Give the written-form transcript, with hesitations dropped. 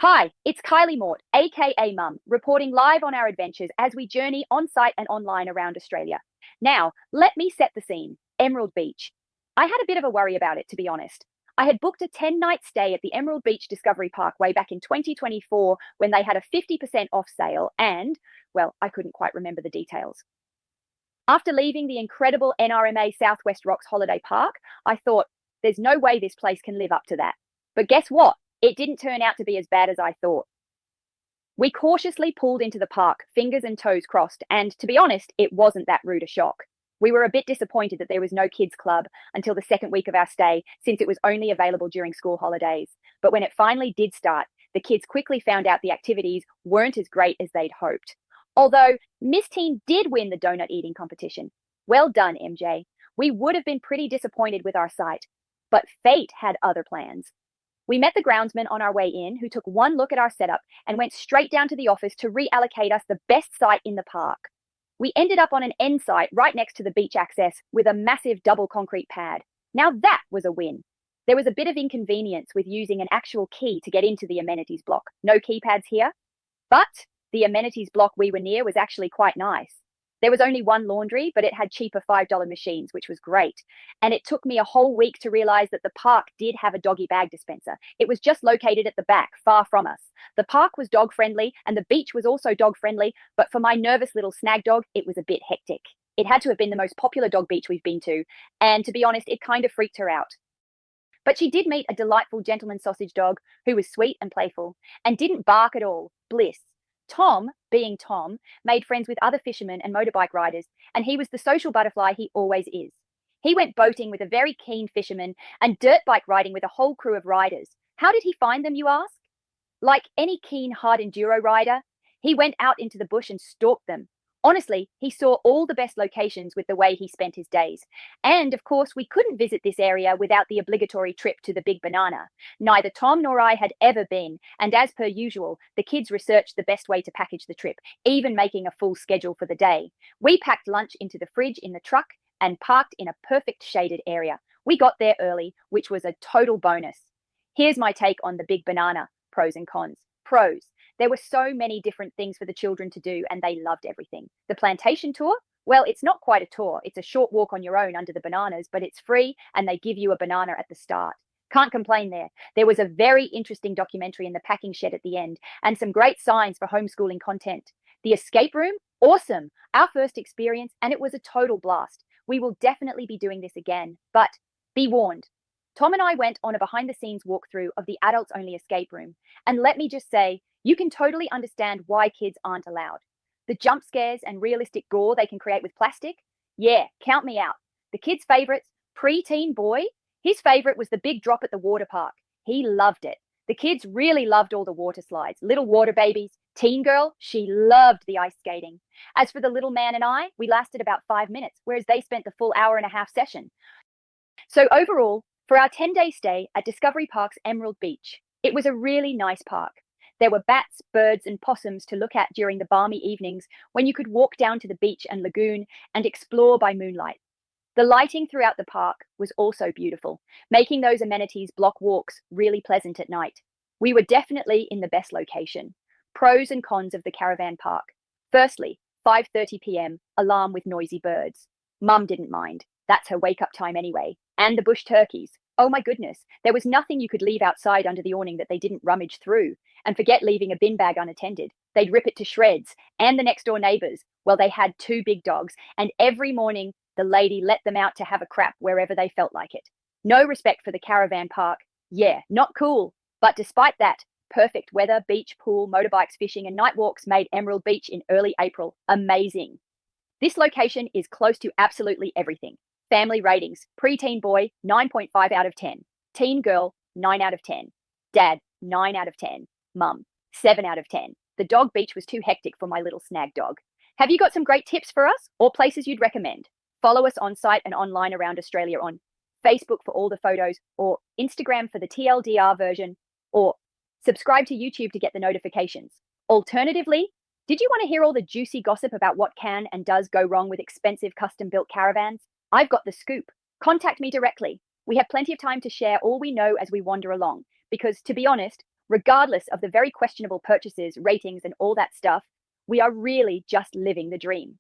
Hi, it's Kylie Mort, aka Mum, reporting live on our adventures as we journey on site and online around Australia. Now, let me set the scene. Emerald Beach. I had a bit of a worry about it, to be honest. I had booked a 10-night stay at the Emerald Beach Discovery Park way back in 2024 when they had a 50% off sale, and, well, I couldn't quite remember the details. After leaving the incredible NRMA Southwest Rocks Holiday Park, I thought, there's no way this place can live up to that. But guess what? It didn't turn out to be as bad as I thought. We cautiously pulled into the park, fingers and toes crossed, and to be honest, it wasn't that rude a shock. We were a bit disappointed that there was no kids club until the second week of our stay, since it was only available during school holidays. But when it finally did start, the kids quickly found out the activities weren't as great as they'd hoped. Although Miss Teen did win the donut eating competition. Well done, MJ. We would have been pretty disappointed with our site, but fate had other plans. We met the groundsman on our way in, who took one look at our setup and went straight down to the office to reallocate us the best site in the park. We ended up on an end site right next to the beach access with a massive double concrete pad. Now that was a win. There was a bit of inconvenience with using an actual key to get into the amenities block. No keypads here, but the amenities block we were near was actually quite nice. There was only one laundry, but it had cheaper $5 machines, which was great. And it took me a whole week to realize that the park did have a doggy bag dispenser. It was just located at the back, far from us. The park was dog friendly and the beach was also dog friendly, but for my nervous little snag dog, it was a bit hectic. It had to have been the most popular dog beach we've been to, and to be honest, it kind of freaked her out. But she did meet a delightful gentleman sausage dog who was sweet and playful and didn't bark at all. Bliss. Tom, being Tom, made friends with other fishermen and motorbike riders, and he was the social butterfly he always is. He went boating with a very keen fisherman and dirt bike riding with a whole crew of riders. How did he find them, you ask? Like any keen hard enduro rider, he went out into the bush and stalked them. Honestly, he saw all the best locations with the way he spent his days. And of course, we couldn't visit this area without the obligatory trip to the Big Banana. Neither Tom nor I had ever been, and as per usual, the kids researched the best way to package the trip, even making a full schedule for the day. We packed lunch into the fridge in the truck and parked in a perfect shaded area. We got there early, which was a total bonus. Here's my take on the Big Banana, pros and cons. Pros. There were so many different things for the children to do, and they loved everything. The plantation tour? Well, it's not quite a tour. It's a short walk on your own under the bananas, but it's free, and they give you a banana at the start. Can't complain there. There was a very interesting documentary in the packing shed at the end, and some great signs for homeschooling content. The escape room? Awesome. Our first experience, and it was a total blast. We will definitely be doing this again, but be warned. Tom and I went on a behind-the-scenes walkthrough of the adults-only escape room, and let me just say, you can totally understand why kids aren't allowed. The jump scares and realistic gore they can create with plastic? Yeah, count me out. The kids' favorites, pre-teen boy, his favorite was the big drop at the water park. He loved it. The kids really loved all the water slides. Little water babies. Teen girl, she loved the ice skating. As for the little man and I, we lasted about 5 minutes, whereas they spent the full hour-and-a-half session. So overall, for our 10-day stay at Discovery Park's Emerald Beach, it was a really nice park. There were bats, birds, and possums to look at during the balmy evenings when you could walk down to the beach and lagoon and explore by moonlight. The lighting throughout the park was also beautiful, making those amenities block walks really pleasant at night. We were definitely in the best location. Pros and cons of the caravan park. Firstly, 5:30 p.m, alarm with noisy birds. Mum didn't mind. That's her wake-up time anyway. And the bush turkeys. Oh my goodness, there was nothing you could leave outside under the awning that they didn't rummage through. And forget leaving a bin bag unattended. They'd rip it to shreds. And the next door neighbors, well, they had 2 big dogs, and every morning the lady let them out to have a crap wherever they felt like it. No respect for the caravan park. Yeah, not cool. But despite that, perfect weather, beach, pool, motorbikes, fishing, and night walks made Emerald Beach in early April amazing. This location is close to absolutely everything. Family ratings. Pre-teen boy, 9.5 out of 10. Teen girl, 9 out of 10. Dad, 9 out of 10. Mum, 7 out of 10. The dog beach was too hectic for my little snag dog. Have you got some great tips for us or places you'd recommend? Follow us on site and online around Australia on Facebook for all the photos, or Instagram for the TLDR version, or subscribe to YouTube to get the notifications. Alternatively, did you want to hear all the juicy gossip about what can and does go wrong with expensive custom-built caravans? I've got the scoop. Contact me directly. We have plenty of time to share all we know as we wander along, because to be honest, Regardless of the very questionable purchases, ratings, and all that stuff, we are really just living the dream.